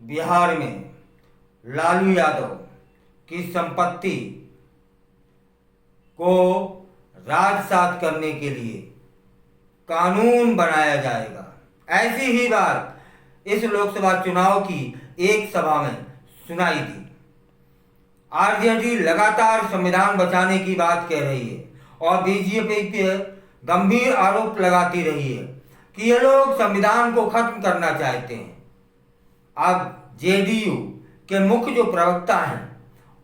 बिहार में लालू यादव की संपत्ति को राजसात करने के लिए कानून बनाया जाएगा। ऐसी ही बात इस लोकसभा चुनाव की एक सभा में सुनाई दी। आरजेडी लगातार संविधान बचाने की बात कह रही है और बीजेपी पे गंभीर आरोप लगाती रही है कि ये लोग संविधान को खत्म करना चाहते हैं। अब जेडीयू के मुख्य जो प्रवक्ता हैं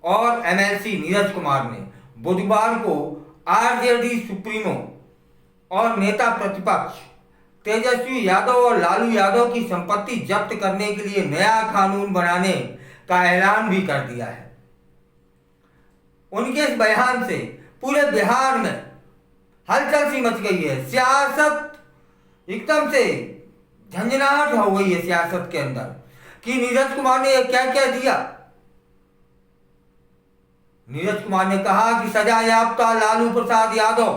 और एमएलसी नीरज कुमार ने बुधवार को आरजेडी सुप्रीमो और नेता प्रतिपक्ष तेजस्वी यादव और लालू यादव की संपत्ति जब्त करने के लिए नया कानून बनाने का ऐलान भी कर दिया है। उनके इस बयान से पूरे बिहार में हलचल सी मच गई है। सियासत एकदम से झंझनाहट हो गई है सियासत के अंदर कि नीरज कुमार ने क्या क्या दिया। नीरज कुमार ने कहा कि सजा याफ्ता लालू प्रसाद यादव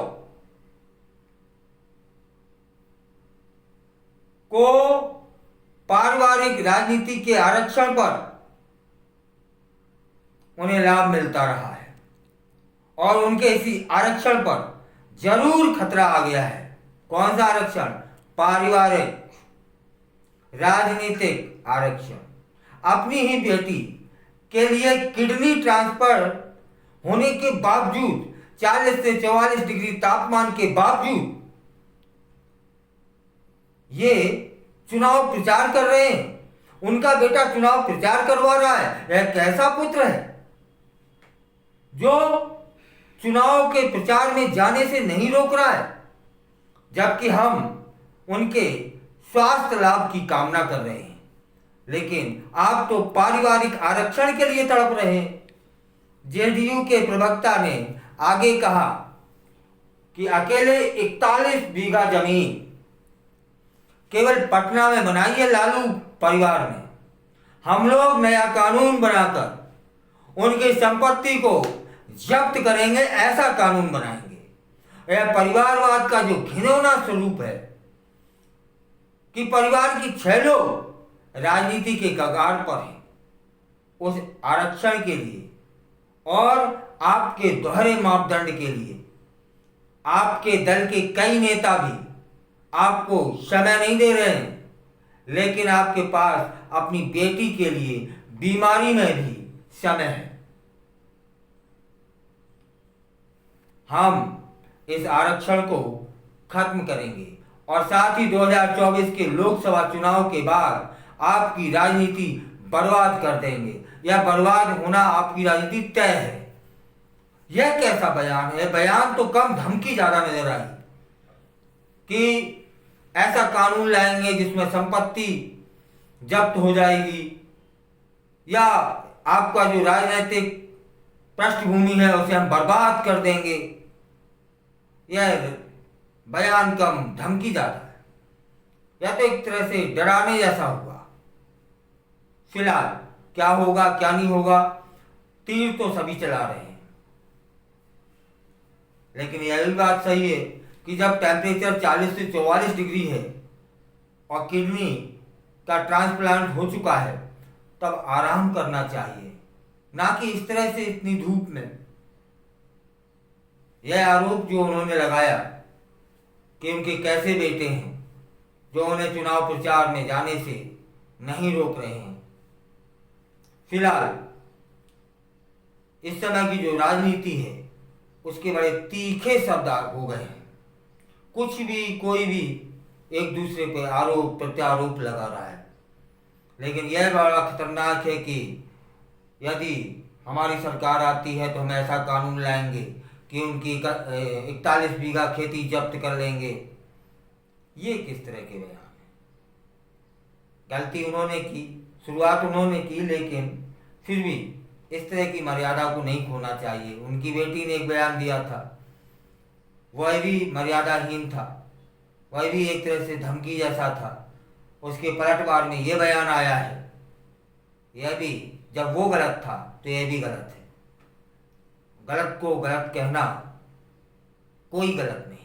को पारिवारिक राजनीति के आरक्षण पर उन्हें लाभ मिलता रहा है और उनके इसी आरक्षण पर जरूर खतरा आ गया है। कौन सा आरक्षण? पारिवारिक राजनीतिक आरक्षण। अपनी ही बेटी के लिए किडनी ट्रांसफर होने के बावजूद 40 से 44 डिग्री तापमान के बावजूद ये चुनाव प्रचार कर रहे हैं। उनका बेटा चुनाव प्रचार करवा रहा है। यह कैसा पुत्र है जो चुनाव के प्रचार में जाने से नहीं रोक रहा है, जबकि हम उनके स्वास्थ्य लाभ की कामना कर रहे हैं। लेकिन आप तो पारिवारिक आरक्षण के लिए तड़प रहे हैं। जेडीयू के प्रवक्ता ने आगे कहा कि अकेले 41 बीघा जमीन केवल पटना में बनाई है लालू परिवार ने। हम लोग नया कानून बनाकर उनकी संपत्ति को जब्त करेंगे, ऐसा कानून बनाएंगे। यह परिवारवाद का जो घिनौना स्वरूप है कि परिवार की 6 लोग राजनीति के कगार पर हैं उस आरक्षण के लिए और आपके दोहरे मापदंड के लिए आपके दल के कई नेता भी आपको समय नहीं दे रहे हैं, लेकिन आपके पास अपनी बेटी के लिए बीमारी में भी समय है। हम इस आरक्षण को खत्म करेंगे और साथ ही 2024 के लोकसभा चुनाव के बाद आपकी राजनीति बर्बाद कर देंगे। यह बर्बाद होना आपकी राजनीति तय है। यह कैसा बयान है? बयान तो कम, धमकी ज्यादा नजर आई कि ऐसा कानून लाएंगे जिसमें संपत्ति जब्त हो जाएगी या आपका जो राजनीतिक पृष्ठभूमि है उसे हम बर्बाद कर देंगे। यह बयान कम, धमकी ज्यादा है। यह तो एक तरह से डराने जैसा हुआ। फिलहाल क्या होगा क्या नहीं होगा, तीर तो सभी चला रहे हैं। लेकिन यह भी बात सही है कि जब टेम्परेचर 40 से 44 डिग्री है और किडनी का ट्रांसप्लांट हो चुका है तब आराम करना चाहिए, ना कि इस तरह से इतनी धूप में। यह आरोप जो उन्होंने लगाया कि उनके कैसे बेटे हैं जो उन्हें चुनाव प्रचार में जाने से नहीं रोक रहे हैं। फिलहाल इस समय की जो राजनीति है उसके बड़े तीखे शब्द हो गए हैं। कुछ भी कोई भी एक दूसरे पर आरोप प्रत्यारोप लगा रहा है। लेकिन यह बड़ा खतरनाक है कि यदि हमारी सरकार आती है तो हम ऐसा कानून लाएंगे कि उनकी 41 बीघा खेती जब्त कर लेंगे। ये किस तरह के बयान है? गलती उन्होंने की, शुरुआत उन्होंने की, लेकिन फिर भी इस तरह की मर्यादा को नहीं खोना चाहिए। उनकी बेटी ने एक बयान दिया था, वह भी मर्यादाहीन था, वह भी एक तरह से धमकी जैसा था। उसके पलटवार में यह बयान आया है। यह भी जब वो गलत था तो यह भी गलत है। गलत को गलत कहना कोई गलत नहीं।